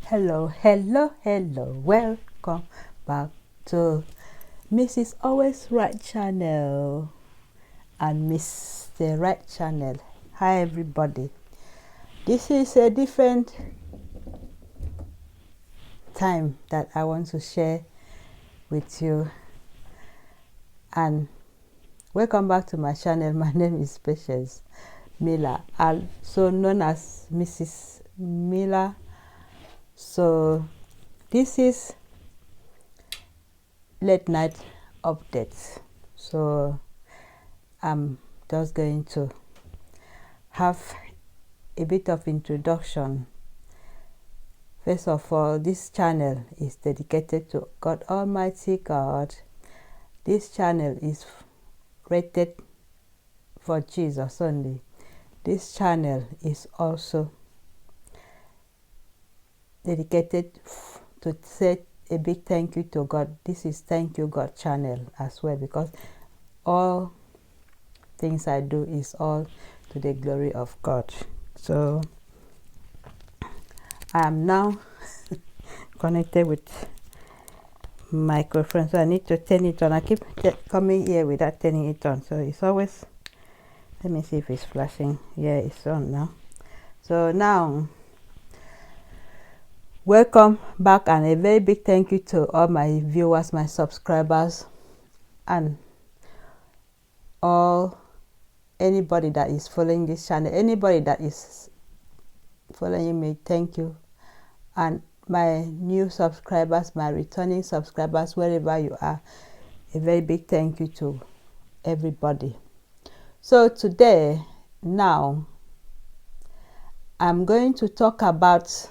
Hello, welcome back to Mrs. Always Right channel and Mr. Right channel. Hi everybody. This is a different time that I want to share with you, and welcome back to my channel. My name is Patience Miller, also known as Mrs. Miller. So this is late night updates. So I'm just going to have a bit of introduction. First of all, this channel is dedicated to God Almighty God. This channel is rated for Jesus only. This channel is also dedicated to say a big thank you to God. This is Thank You God channel as well, because all things I do is all to the glory of God. So I am now connected with microphone, so I need to turn it on. I keep coming here without turning it on, so it's always, let me see if it's flashing. Yeah, it's on now. So now, welcome back, and a very big thank you to all my viewers, my subscribers, and anybody that is following this channel. Anybody that is following me, thank you. And my new subscribers, my returning subscribers, wherever you are, a very big thank you to everybody. So today, now, I'm going to talk about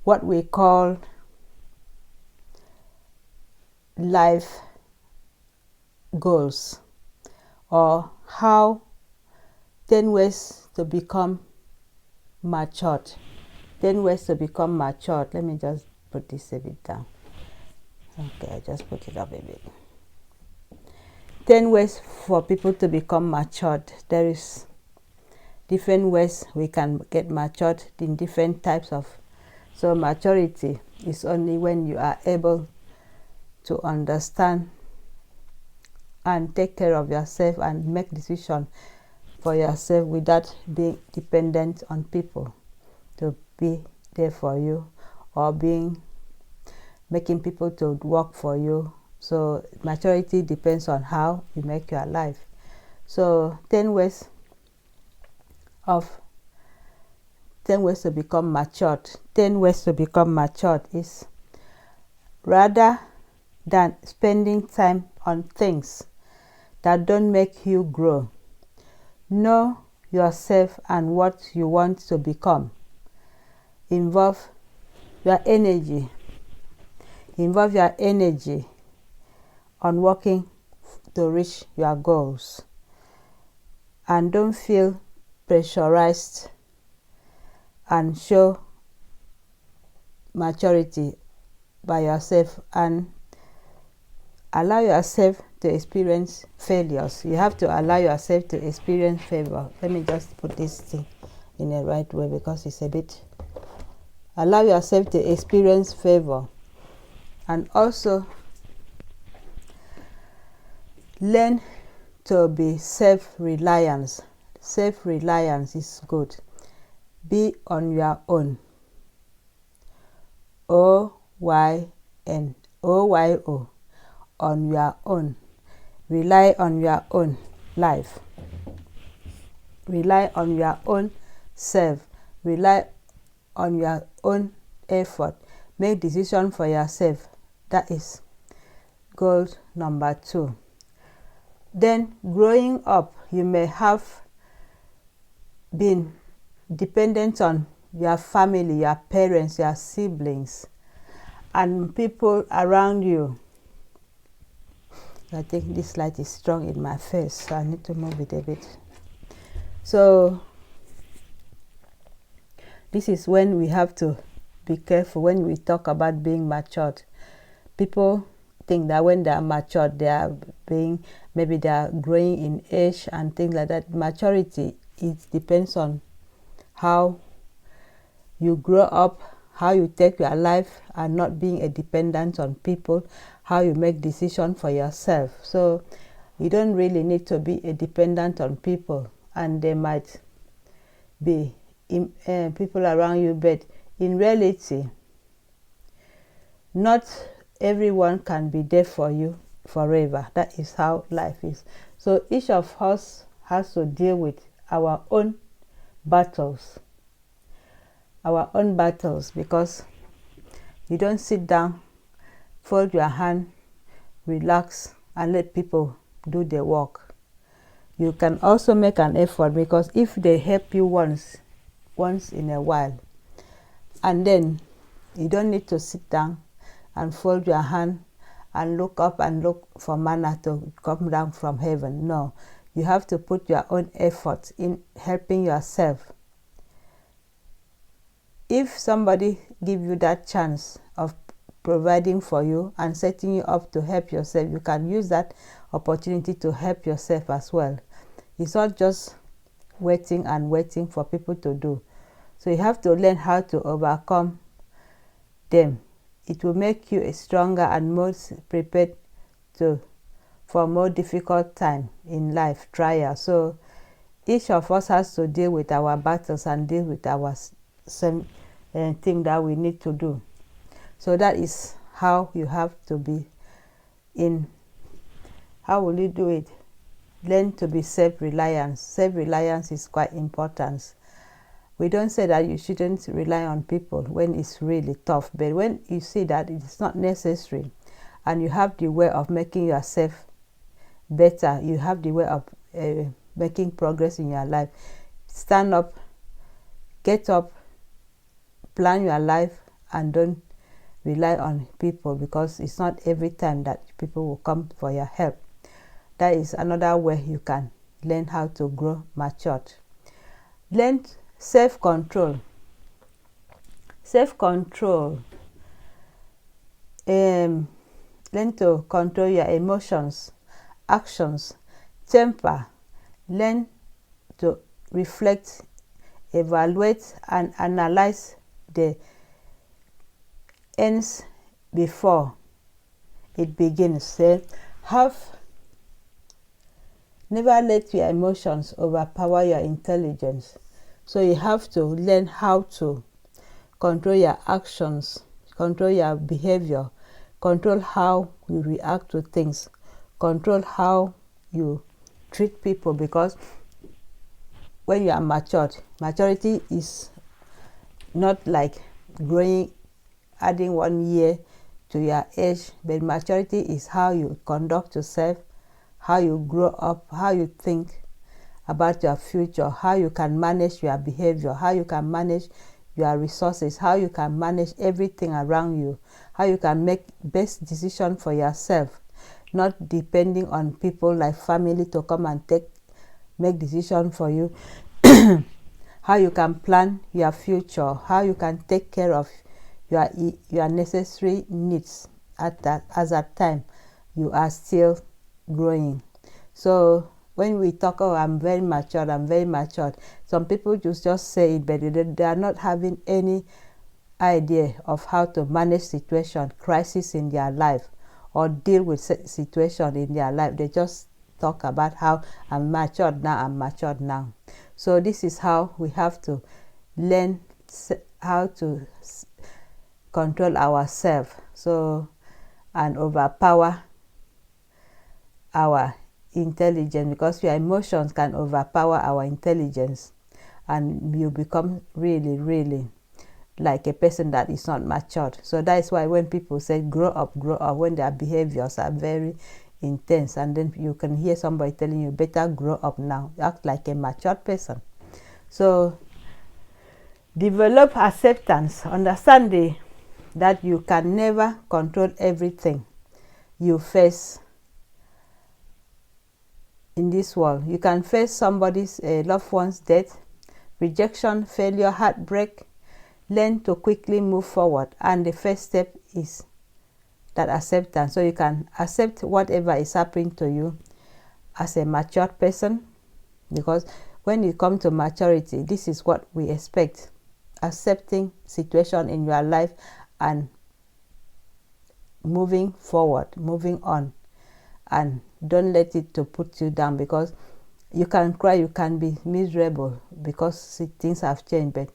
what we call life goals, or how 10 ways to become matured. 10 ways to become matured. Let me just put this a bit down. Okay, I just put it up a bit. 10 ways for people to become matured. There is different ways we can get matured in different types of. So maturity is only when you are able to understand and take care of yourself and make decisions for yourself without being dependent on people to be there for you, or making people to work for you. So maturity depends on how you make your life. So 10 ways to become matured. 10 ways to become matured is, rather than spending time on things that don't make you grow, know yourself and what you want to become. Involve your energy on working to reach your goals, and don't feel pressurized, and show maturity by yourself, and allow yourself to experience failures. You have to allow yourself to experience failure. Let me just put this thing in the right way, because it's a bit. Allow yourself to experience favor, and also learn to be self-reliant. Self-reliance is good. Be on your own. OYNOYO. On your own. Rely on your own life. Rely on your own self. Rely on your own effort. Make decisions for yourself. That is goal number 2. Then, growing up, you may have been dependent on your family, your parents, your siblings, and people around you. I think this light is strong in my face, so I need to move it a bit. So this is when we have to be careful when we talk about being matured. People think that when they are matured, they are maybe they are growing in age and things like that. Maturity, it depends on how you grow up how you take your life and not being a dependent on people, how you make decisions for yourself. So you don't really need to be a dependent on people, and there might be people around you, but in reality, not everyone can be there for you forever. That is how life is. So each of us has to deal with our own battles. Because you don't sit down, fold your hand, relax, and let people do the work. You can also make an effort, because if they help you once in a while, and then you don't need to sit down and fold your hand and look up and look for manna to come down from heaven. No, you have to put your own effort in helping yourself. If somebody gives you that chance of providing for you and setting you up to help yourself, you can use that opportunity to help yourself as well. It's not just waiting for people to do. So you have to learn how to overcome them. It will make you a stronger and more prepared for more difficult time in life, trial. So each of us has to deal with our battles and deal with our same thing that we need to do. So that is how you have to be in. How will you do it? Learn to be self-reliant. Self-reliance is quite important. We don't say that you shouldn't rely on people when it's really tough, but when you see that it's not necessary and you have the way of making yourself better, you have the way of making progress in your life, stand up, get up, plan your life, and don't rely on people, because it's not every time that people will come for your help. That is another way you can learn how to grow matured. Learn self-control. Learn to control your emotions, actions, temper. Learn to reflect, evaluate, and analyze the ends before it begins. Never let your emotions overpower your intelligence. So you have to learn how to control your actions, control your behavior, control how you react to things, control how you treat people, because when you are matured, maturity is not like growing, adding 1 year to your age, but maturity is how you conduct yourself, how you grow up, how you think about your future, how you can manage your behavior, how you can manage your resources, how you can manage everything around you, how you can make best decision for yourself, not depending on people like family to come and make decision for you. How you can plan your future, how you can take care of your necessary needs at that time you are still growing. So when we talk, oh, I'm very matured, some people just say it, but they are not having any idea of how to manage situation, crisis in their life, or deal with situation in their life. They just talk about how I'm matured now. So this is how we have to learn how to control ourselves, so, and overpower our intelligence, because your emotions can overpower our intelligence, and you become really like a person that is not matured. So that is why when people say grow up, when their behaviors are very intense, and then you can hear somebody telling you better grow up now, act like a matured person. So develop acceptance, understanding that you can never control everything you face in this world. You can face somebody's loved one's death, rejection, failure, heartbreak. Learn to quickly move forward, and the first step is that acceptance. So you can accept whatever is happening to you as a matured person, because when you come to maturity, this is what we expect accepting situation in your life and moving forward, moving on, and don't let it to put you down, because you can cry, you can be miserable because things have changed, but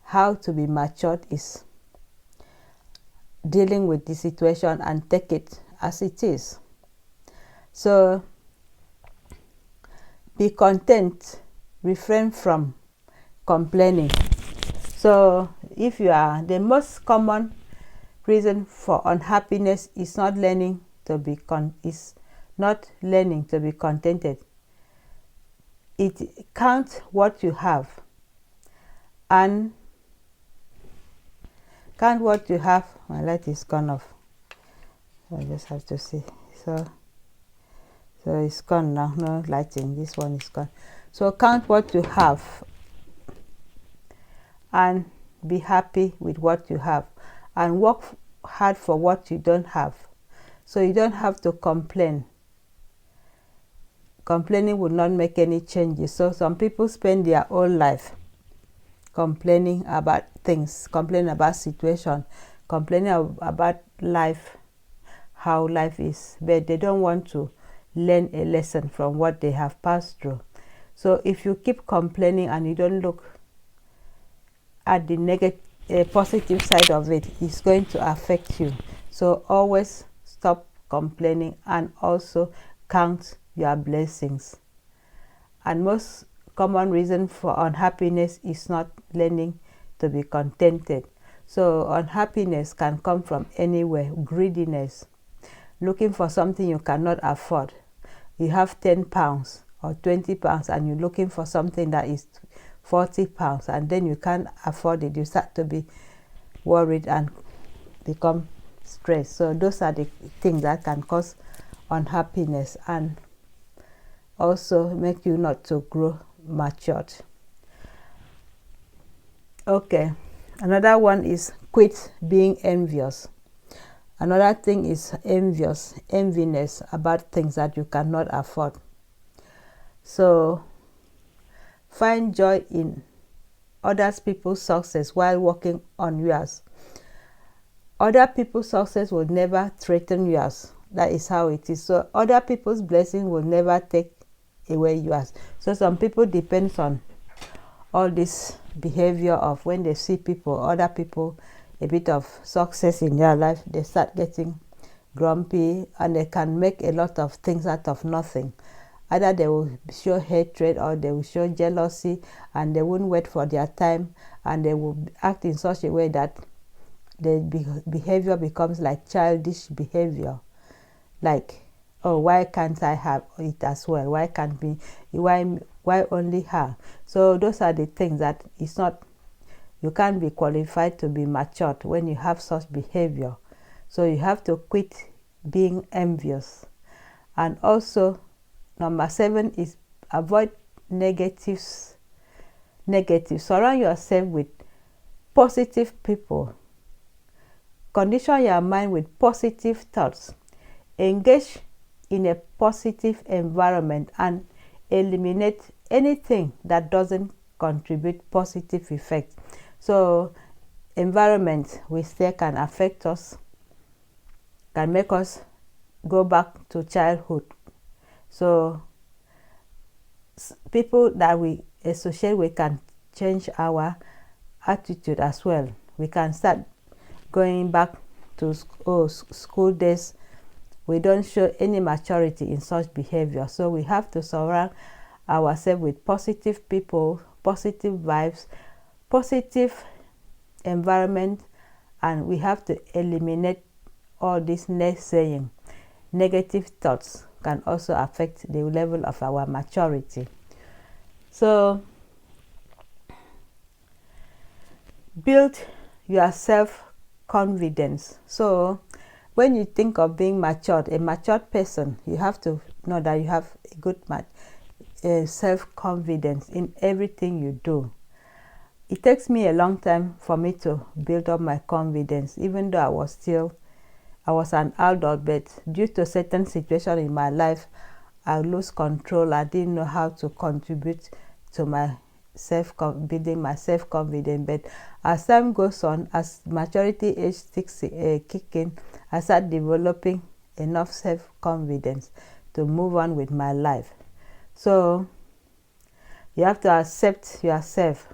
how to be matured is dealing with the situation and take it as it is. So be content, refrain from complaining. So if you are, the most common reason for unhappiness is not learning to be contented. It count what you have, and count what you have. My light is gone off. I just have to see. So it's gone now. No lighting. This one is gone. So count what you have and be happy with what you have, and work hard for what you don't have. So you don't have to complain. Complaining will not make any changes. So some people spend their whole life complaining about things, complaining about situation, complaining about life, how life is, but they don't want to learn a lesson from what they have passed through. So if you keep complaining and you don't look at the positive side of it, it's going to affect you. So always stop complaining and also count your blessings. And most common reason for unhappiness is not learning to be contented. So unhappiness can come from anywhere. Greediness, looking for something you cannot afford. You have 10 pounds or 20 pounds and you're looking for something that is 40 pounds, and then you can't afford it. You start to be worried and become stressed. So those are the things that can cause unhappiness and also make you not to grow matured. Okay, another one is quit being envious. Another thing is enviness about things that you cannot afford. So find joy in other people's success while working on yours. Other people's success will never threaten yours. That is how it is. So other people's blessing will never take away yours. So some people depends on all this behavior of when they see other people a bit of success in their life, they start getting grumpy and they can make a lot of things out of nothing. Either they will show hatred or they will show jealousy, and they won't wait for their time, and they will act in such a way that the behavior becomes like childish behavior, like, oh, why can't I have it as well? Why can't be? Why only her? So those are the things that it's not. You can't be qualified to be matured when you have such behavior. So you have to quit being envious. And also, number 7 is avoid negatives. Surround yourself with positive people. Condition your mind with positive thoughts. Engage in a positive environment and eliminate anything that doesn't contribute positive effect. So environment we say can affect us, can make us go back to childhood. So people that we associate with can change our attitude as well. We can start going back to school days. We don't show any maturity in such behavior. So we have to surround ourselves with positive people, positive vibes, positive environment, and we have to eliminate all this naysaying. Negative thoughts can also affect the level of our maturity. So build your self-confidence. So when you think of being matured, a matured person, you have to know that you have a good self-confidence in everything you do. It takes me a long time for me to build up my confidence, even though I was an adult, but due to certain situations in my life, I lose control. I didn't know how to contribute to my building my self-confidence. But as time goes on, as maturity age kick in, I start developing enough self-confidence to move on with my life. So you have to accept yourself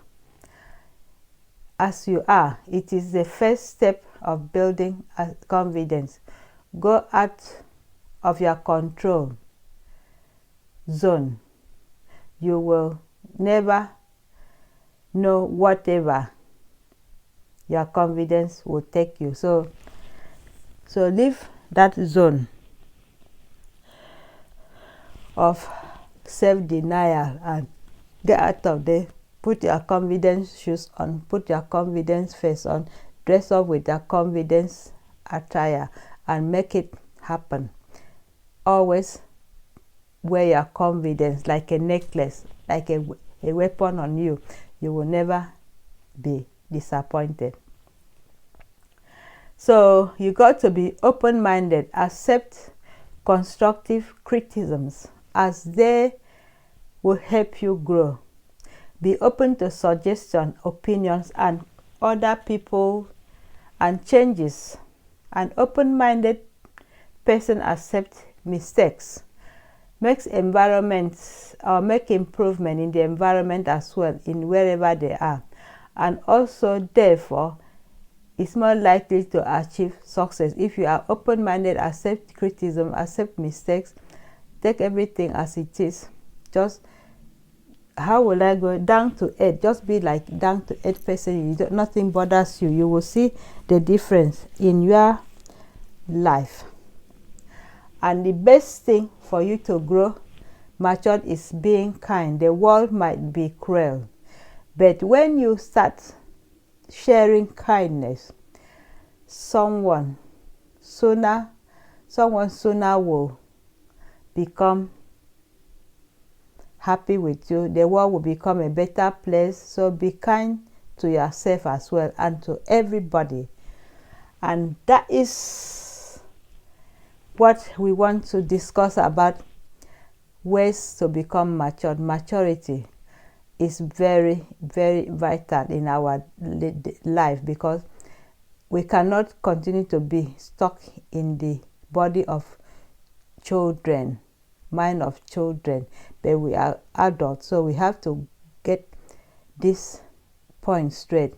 as you are. It is the first step of building confidence. Go out of your control zone. You will never know whatever your confidence will take you. So leave that zone of self-denial and get out of there. Put your confidence shoes on, put your confidence face on, dress up with your confidence attire and make it happen. Always wear your confidence like a necklace, like a weapon on you. You will never be disappointed. So you got to be open-minded. Accept constructive criticisms as they will help you grow. Be open to suggestions, opinions, and other people and changes. An open-minded person accepts mistakes, makes environments or make improvement in the environment as well, in wherever they are, and also therefore is more likely to achieve success. If you are open-minded, accept criticism, accept mistakes, take everything as it is. Just how will I go down to earth? Just be like down to earth person. Nothing bothers you. You will see the difference in your life. And the best thing for you to grow matured is being kind. The world might be cruel, but when you start sharing kindness, someone sooner will become happy with you. The world will become a better place. So be kind to yourself as well and to everybody. And that is what we want to discuss about ways to become matured. Maturity is very, very vital in our life, because we cannot continue to be stuck in the body of children, mind of children, but we are adults, so we have to get this point straight.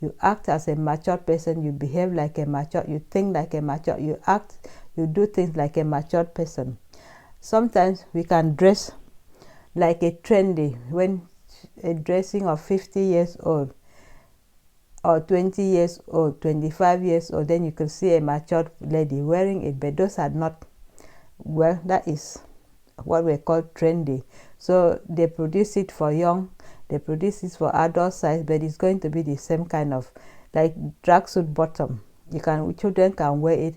You act as a mature person, you behave like a mature, you think like a mature, you do things like a mature person. Sometimes we can dress like a trendy, when a dressing of 50 years old or 20 years old, 25 years old, then you can see a mature lady wearing it, but those are not, well, that is what we call trendy. So they produce it for young, they produce it for adult size, but it's going to be the same kind of like tracksuit bottom. Children can wear it,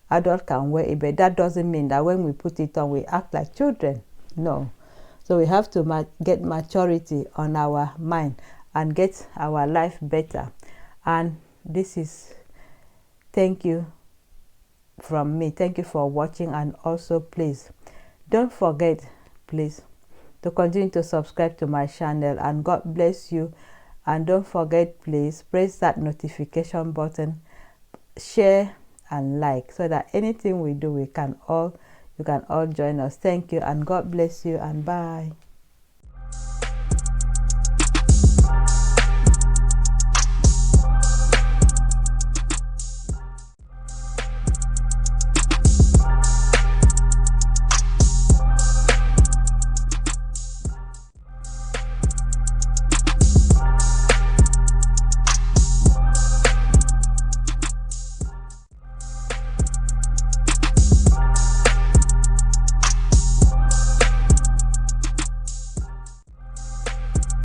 adult can wear it, but that doesn't mean that when we put it on we act like children. No. So we have to get maturity on our mind and get our life better. And this is thank you from me. Thank you for watching, and also please don't forget, please, to continue to subscribe to my channel, and God bless you. And don't forget, please press that notification button, share and like, so that anything we do, you can all join us. Thank you, and God bless you, and bye.